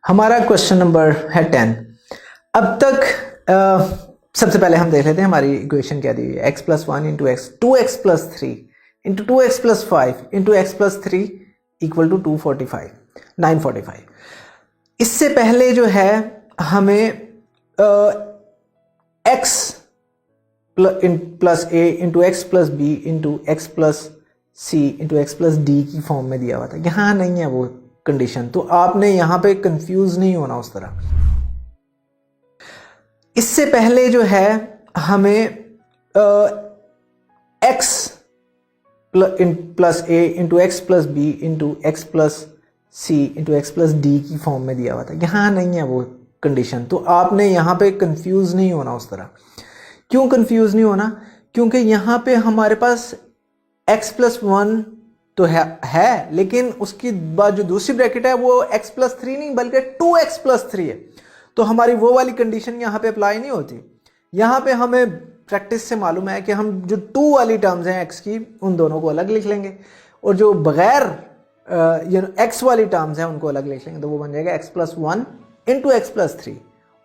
हमारा question number है 10। अब तक सबसे पहले हम देख लेते हैं हमारी इक्वेशन क्या दी हुई है। x plus 1 into x, 2x plus 3 into 2x plus 5 into x plus 3 equal to 245, 945। इससे पहले जो है हमें x plus a into x plus b into x plus c into x plus d की फॉर्म में दिया हुआ था। यहाँ नहीं है वो कंडीशन, तो आपने यहाँ पे कंफ्यूज नहीं होना उस तरह। इससे पहले जो है हमें x plus a into x plus b into x plus c into x plus d की फॉर्म में दिया हुआ था। यहाँ नहीं है वो कंडीशन, तो आपने यहाँ पे कंफ्यूज नहीं होना उस तरह। क्यों कंफ्यूज नहीं होना? क्योंकि यहाँ पे हमारे पास x प्लस 1 तो है, लेकिन उसकी बाद जो दूसरी ब्रैकेट है वो x प्लस 3 नहीं बल्कि 2x प्लस 3 है। तो हमारी वो वाली कंडीशन यहाँ पे अप्लाई नहीं होती। यहाँ पे हमें प्रैक्टिस से मालूम है कि हम जो 2 वाली टर्म्स हैं x की, उन दोनों को अलग लिख लेंगे, और जो बगैर x वाली टर्म्स हैं उनको अलग लिख लेंगे। तो वो बन जाएगा x plus 1 into x plus 3,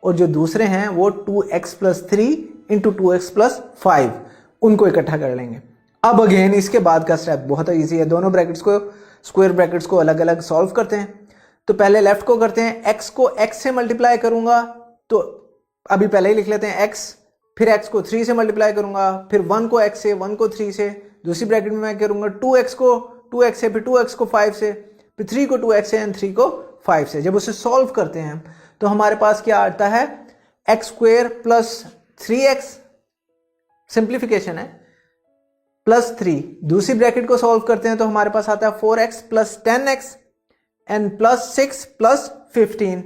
और जो दूसरे हैं वो 2x plus 3 into 2x plus 5, उनको इकट्ठा कर लेंगे। अब अगेन इसके बाद का स्टेप बहुत ईजी है। दोनों ब्रैकेट्स को, स्क्वायर ब्रैकेट्स को अलग अलग सॉल्व करते हैं। तो पहले लेफ्ट को करते हैं, x को x से मल्टीप्लाई करूंगा, तो अभी पहले ही लिख लेते हैं x, फिर x को 3 से मल्टीप्लाई करूंगा, फिर 1 को x से, 1 को 3 से, दूसरी ब्रैकेट में मैं करूंगा 2x को 2x से, फिर 2x को 5 से, फिर 3 को 2x से एंड 3 को 5 से। जब उसे सॉल्व करते हैं तो हमारे पास क्या आता है, x square plus 3x, simplification है, प्लस 3। दूसरी ब्रैकेट को सॉल्व करते हैं तो हमारे पास आता है 4x plus 10x and plus 6 plus 15,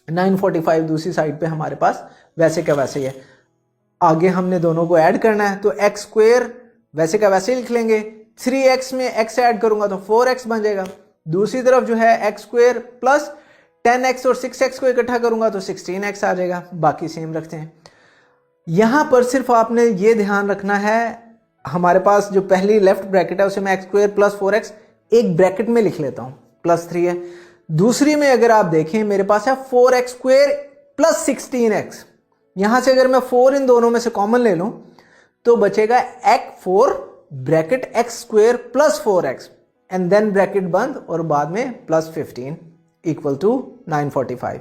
945 दूसरी साइड पे हमारे पास वैसे का वैसे ही है। आगे हमने दोनों को ऐड करना है, तो एक्स स्क्वायर वैसे का वैसे ही लिख लेंगे, 3x में x ऐड करूंगा तो 4x बन जाएगा। दूसरी तरफ जो है एक्स स्क्वायर प्लस 10x और 6x को इकट्ठा करूंगा तो 16x आ जाएगा। बाकी सेम रखते हैं। यहां पर सिर्फ आपने ये ध्यान रखना है, हमारे पास जो पहली लेफ्ट ब्रैकेट है उसे मैं एक्स स्क्वायर प्लस 4x एक ब्रैकेट में लिख लेता हूं, प्लस 3 है। दूसरी में अगर आप देखें मेरे पास है 4x स्क्वायर प्लस 16x। यहां से अगर मैं 4 इन दोनों में से कॉमन ले लूं तो बचेगा x4 bracket x square plus 4x and then bracket बंद और बाद में प्लस 15 इक्वल टू 945।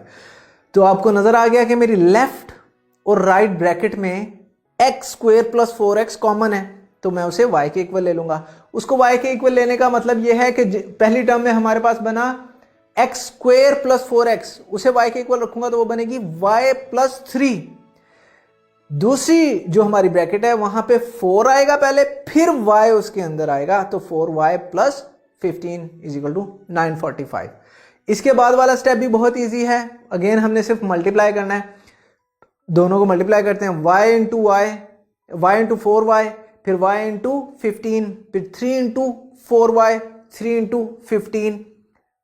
तो आपको नजर आ गया कि मेरी लेफ्ट और राइट ब्रैकेट में x square plus 4x common है, तो मैं उसे y के इक्वल ले लूंगा। उसको y के इक्वल लेने का मतलब यह है कि पहली टर्म में हमारे पास बना एक्स स्क्वायर प्लस 4x, उसे y के इक्वल रखूंगा तो वो बनेगी y प्लस 3। दूसरी जो हमारी ब्रैकेट है वहां पे 4 आएगा पहले, फिर y उसके अंदर आएगा, तो 4y plus 15 is equal to 945। इसके बाद वाला स्टेप भी बहुत ईजी है। अगेन हमने सिर्फ मल्टीप्लाई करना है, दोनों को मल्टीप्लाई करते हैं, y into y, y into 4y, फिर y इंटू 15, फिर 3 इंटू 4y, 3 इंटू 15,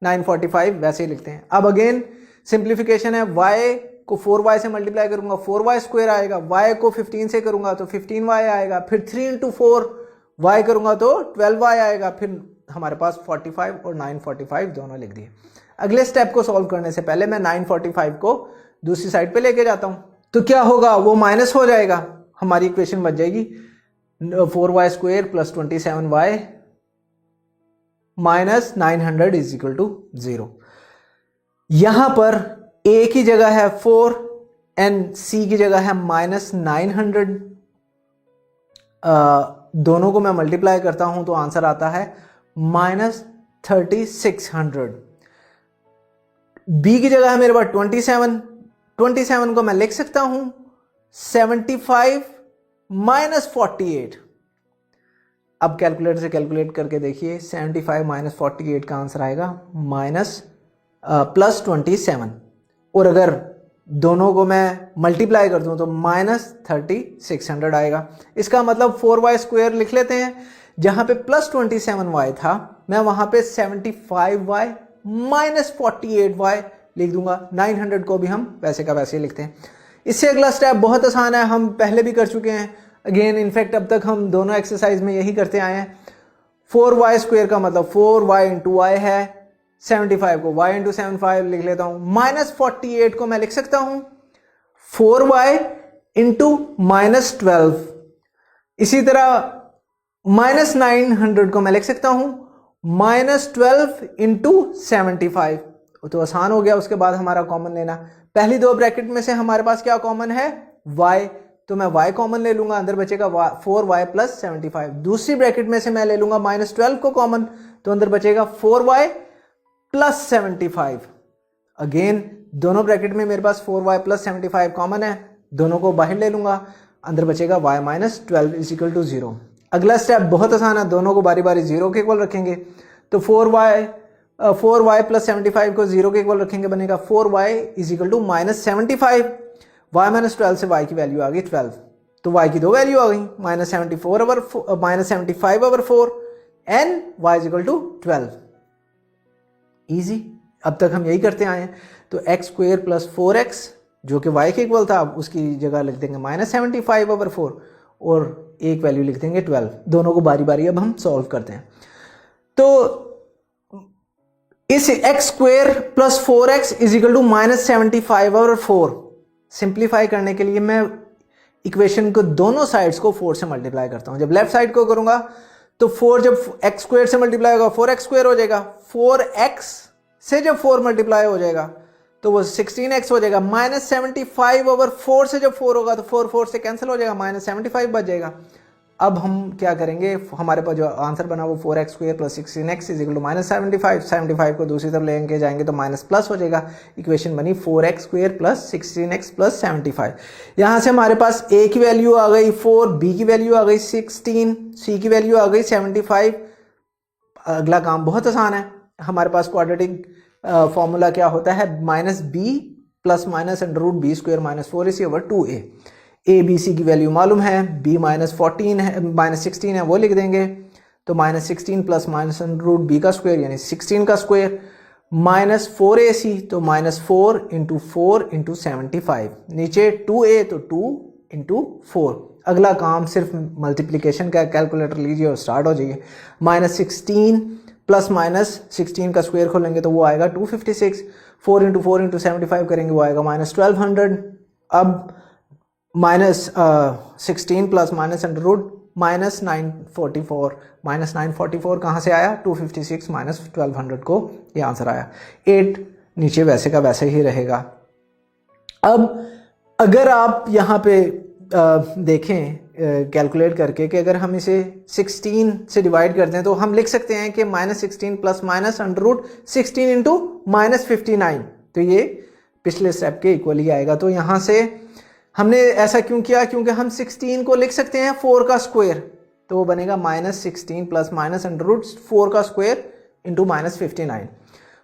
945 वैसे ही लिखते हैं। अब अगेन सिंप्लीफिकेशन है, y को 4y से मल्टीप्लाई करूंगा 4y स्क्वायर आएगा, y को 15 से करूंगा तो 15y आएगा, फिर 3 इंटू 4y करूंगा तो 12y आएगा, फिर हमारे पास 45 और 945 दोनों लिख दिए। अगले स्टेप को सॉल्व करने से पहले मैं 945 को दूसरी साइड पे लेके जाता हूं, तो क्या होगा, वो माइनस हो जाएगा, हमारी इक्वेशन बच जाएगी 4y square plus 27y minus 900 is equal to 0। यहां पर a की जगह है 4 एंड c की जगह है माइनस 900। दोनों को मैं मल्टीप्लाई करता हूं तो आंसर आता है माइनस 3600। b की जगह है मेरे पास 27 को मैं लिख सकता हूं 75 माइनस 48। अब कैलकुलेटर से कैलकुलेट करके देखिए, 75 माइनस 48 का आंसर आएगा माइनस प्लस 27, और अगर दोनों को मैं मल्टीप्लाई कर दूं तो माइनस 3600 आएगा। इसका मतलब 4y स्क्वायर लिख लेते हैं, जहां पे प्लस 27y था मैं वहां पे 75y माइनस 48y लिख दूंगा। 900 को भी हम वैसे का वैसे ही लिखते हैं। इससे अगला स्टेप बहुत आसान है, हम पहले भी कर चुके हैं। अगेन इनफैक्ट अब तक हम दोनों एक्सरसाइज में यही करते आए हैं। 4y स्क्वायर का मतलब 4y इंटू वाई है, 75 को, y इंटू 75 लिख लेता हूं, माइनस 48 को मैं लिख सकता हूं 4y इंटू माइनस 12। इसी तरह माइनस 900 को मैं लिख सकता हूं माइनस 12 इंटू 75। तो आसान हो गया। उसके बाद हमारा कॉमन लेना, पहली दो ब्रैकेट में से हमारे पास क्या कॉमन है, y, तो मैं y कॉमन ले लूंगा, अंदर बचेगा 4y प्लस 75। दूसरी ब्रैकेट में से मैं ले लूंगा माइनस 12 को कॉमन, तो अंदर बचेगा 4y प्लस 75। अगेन दोनों ब्रैकेट में मेरे पास 4y प्लस 75 कॉमन है, दोनों को बाहर ले लूंगा, अंदर बचेगा y minus 12 is equal to 0। अगला स्टेप बहुत आसान है, दोनों को बारी बारी 0 के इक्वल रखेंगे, तो 4y प्लस 75 को 0 के इक्वल रखेंगे, बनेगा 4y is equal to minus 75। y minus 12 से y की वैल्यू आ गई 12, तो y की दो वैल्यू आ गई, minus 75 over 4 and y is equal to 12। Easy, अब तक हम यही करते आए हैं। तो एक्स स्क्वेयर प्लस 4x जो कि y के इक्वल था, उसकी जगह लिख देंगे माइनस 75 ओवर 4 और एक वैल्यू लिख देंगे 12। दोनों को बारी बारी अब हम सॉल्व करते हैं। तो इस x square plus 4x is equal to minus 75 over 4 simplify करने के लिए मैं इक्वेशन को दोनों साइड्स को 4 से मल्टीप्लाई करता हूं। जब लेफ्ट साइड को करूंगा तो 4 जब एक्स स्क्वेयर से मल्टीप्लाई होगा 4x स्क्वेयर हो जाएगा, 4x से जब 4 मल्टीप्लाई हो जाएगा तो वो 16x हो जाएगा, माइनस 75 ओवर 4 से जब 4 होगा तो 4 से कैंसिल हो जाएगा, माइनस 75 बच जाएगा। अब हम क्या करेंगे, हमारे पास जो आंसर बना वो 4x square plus 16x is equal to minus 75 को दूसरी तरफ लेके जाएंगे तो माइनस प्लस हो जाएगा। इक्वेशन बनी 4x square plus 16x plus 75। यहाँ से हमारे पास a की वैल्यू आ गई 4, b की वैल्यू आ गई 16, c की वैल्यू आ गई 75। अगला काम बहुत आसान है, हमारे पास क्वाड्रेटिक फॉर्मूला क्या होता है, minus b plus minus under root b square minus 4ac over 2a। A b c की वैल्यू मालूम है, b माइनस 14 है, माइनस 16 है, वो लिख देंगे, तो minus 16 plus minus under root b का स्क्वायर यानी 16 का स्क्वायर, माइनस 4ac तो माइनस 4 इंटू 75, नीचे 2a तो 2 इंटू 4। अगला काम सिर्फ मल्टीप्लिकेशन का, कैलकुलेटर लीजिए और स्टार्ट हो जाइए। माइनस 16 प्लस माइनस 16 का स्क्वायर खोलेंगे तो वो आएगा 256, 4 इंटू 75 करेंगे वो आएगा माइनस 1200। अब minus 16 plus minus under root minus 944, minus 944 कहाँ से आया, 256 माइनस 1200 को ये आंसर आया। 8 नीचे वैसे का वैसे ही रहेगा। अब अगर आप यहाँ पे देखें कैलकुलेट करके कि अगर हम इसे 16 से डिवाइड करते हैं तो हम लिख सकते हैं कि minus 16 plus minus under root 16 into minus 59, तो ये पिछले स्टेप के इक्वल ही आएगा। तो यहाँ से हमने ऐसा क्यों किया, क्योंकि हम 16 को लिख सकते हैं 4 का स्क्वायर, तो वो बनेगा minus 16 plus minus under root 4 का स्क्वायर इंटू माइनस 59।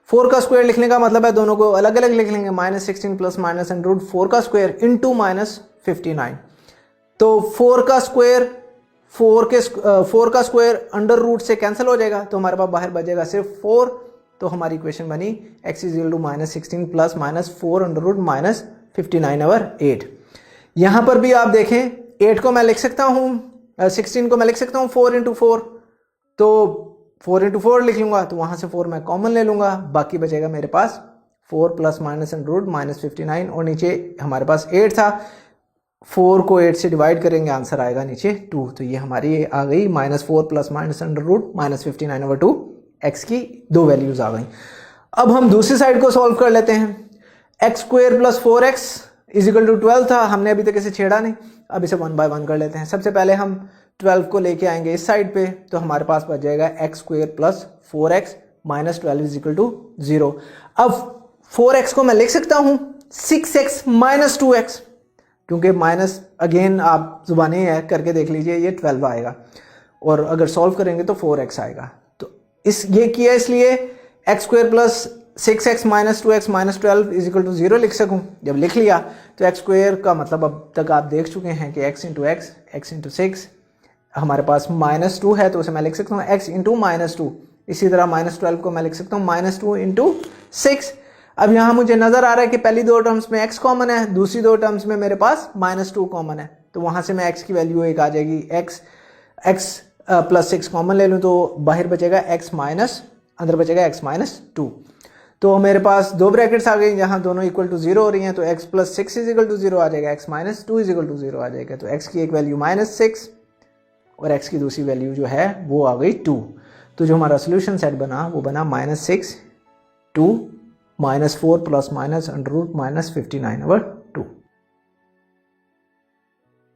4 का स्क्वायर लिखने का मतलब है दोनों को अलग अलग लिख लेंगे, minus 16 plus minus under root 4 का स्क्वायर इंटू माइनस 59। तो 4 का स्क्वायर अंडर रूट से कैंसिल हो जाएगा, तो हमारे पास बाहर बचेगा सिर्फ 4। तो हमारी इक्वेशन बनी x is equal to minus 16 plus minus 4 under root minus 59 over 8। यहाँ पर भी आप देखें 8 को मैं लिख सकता हूँ, 16 को मैं लिख सकता हूँ 4 इंटू 4, तो 4 इंटू 4 लिख लूँगा, तो वहाँ से 4 मैं कॉमन ले लूँगा, बाकी बचेगा मेरे पास 4 plus minus under root minus 59 और नीचे हमारे पास 8 था, 4 को 8 से डिवाइड करेंगे आंसर आएगा नीचे 2। तो ये हमारी आ गई minus 4 plus minus under root minus 59 over 2, x की दो वैल्यूज आ गई। अब हम दूसरी साइड को सॉल्व कर लेते हैं। X square plus 4x is equal to 12 था, हमने अभी तक इसे छेड़ा नहीं, अब इसे 1 बाय 1 कर लेते हैं। सबसे पहले हम 12 को लेके आएंगे इस साइड पे, तो हमारे पास बच जाएगा x square plus 4x minus 12 is equal to 0। अब 4x को मैं लिख सकता हूँ 6x माइनस 2x, क्योंकि माइनस अगेन आप जुबानी है करके देख लीजिए, ये 12 आएगा और अगर सॉल्व करेंगे तो 4x आएगा। तो ये किया इसलिए x square plus 6x minus 2x minus 12 is equal to 0 लिख सकूं। जब लिख लिया तो एक्स स्क्वेयर का मतलब अब तक आप देख चुके हैं कि x इंटू इंटू 6, हमारे पास माइनस 2 है तो उसे मैं लिख सकता हूँ x इंटू माइनस 2। इसी तरह माइनस 12 को मैं लिख सकता हूँ माइनस 2 इंटू 6। अब यहाँ मुझे नजर आ रहा है कि पहली दो टर्म्स में x कॉमन है, दूसरी दो टर्म्स में मेरे पास माइनस 2 कॉमन है, तो वहां से मैं x की वैल्यू एक आ जाएगी, x प्लस 6 कॉमन ले लूँ तो बाहर बचेगा x माइनस अंदर बचेगा x माइनस 2। तो मेरे पास दो ब्रैकेट्स आ गई जहाँ दोनों इक्वल टू 0 हो रही हैं, तो x plus 6 is equal to 0 आ जाएगा, x minus 2 is equal to 0 आ जाएगा। तो x की एक वैल्यू -6 और x की दूसरी वैल्यू जो है वो आ गई 2। तो जो हमारा सोल्यूशन सेट बना वो बना -6, 2, -4 plus minus under root -59 over